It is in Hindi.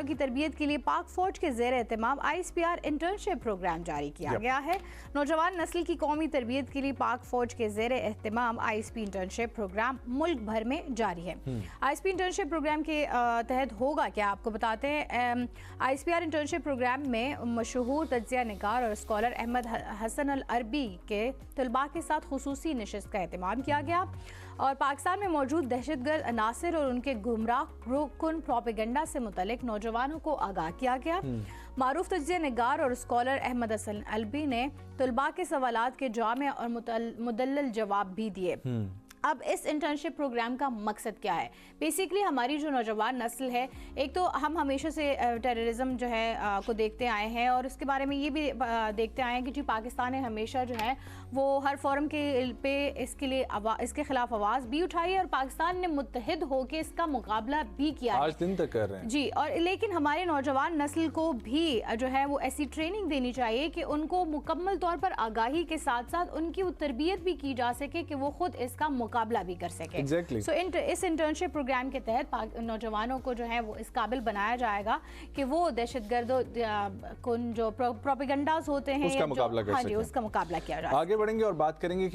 की तरबियत के लिए पाक फौज के ज़ेर एहतमाम ISPR इंटर्नशिप प्रोग्राम जारी किया गया है। नौजवान नस्ल की कौमी तरबियत के लिए पाक फौज के ज़ेर एहतमाम ISP इंटर्नशिप प्रोग्राम मुल्क भर में जारी है। ISP इंटर्नशिप प्रोग्राम के तहत होगा क्या, आपको बताते हैं। ISPR इंटर्नशिप प्रोग्राम में मशहूर तज्ज़िया निगार और स्कॉलर अहमद हसन अल अरबी के तलबा के साथ खुसूसी नशिस्त का एहतमाम किया गया और पाकिस्तान में मौजूद दहशतगर्द अनासर और उनके गुमराह कुन प्रोपेगेंडा से मुतल्लिक नौजवानों को आगाह किया गया। मारूफ तज्ज़िया निगार और स्कॉलर अहमद हसन अलबी ने तलबा के सवालात के जामे और मुदल्लल जवाब भी दिए। अब इस इंटर्नशिप प्रोग्राम का मकसद क्या है? बेसिकली हमारी जो नौजवान नस्ल है, एक तो हम हमेशा से टेररिज्म जो है को देखते आए हैं और उसके बारे में ये भी देखते आए हैं कि जी पाकिस्तान ने हमेशा जो है वो हर फोरम के पे इसके लिए इसके खिलाफ आवाज़ भी उठाई है और पाकिस्तान ने मुत्तहिद होकर इसका मुकाबला भी किया आज दिन तक कर रहे हैं जी। और लेकिन हमारे नौजवान नस्ल को भी जो है वो ऐसी ट्रेनिंग देनी चाहिए कि उनको मुकम्मल तौर पर आगाही के साथ साथ उनकी तरबियत भी की जा सके कि वो खुद इसका मुकाबला भी कर सके। Exactly. इस इंटर्नशिप प्रोग्राम के तहत नौजवानों को जो है वो इस काबिल बनाया जाएगा कि वो दहशतगर्दों जो प्रोपेगेंडास होते हैं उसका मुकाबला कर सकें। उसका मुकाबला किया जाए। आगे बढ़ेंगे और बात करेंगे कि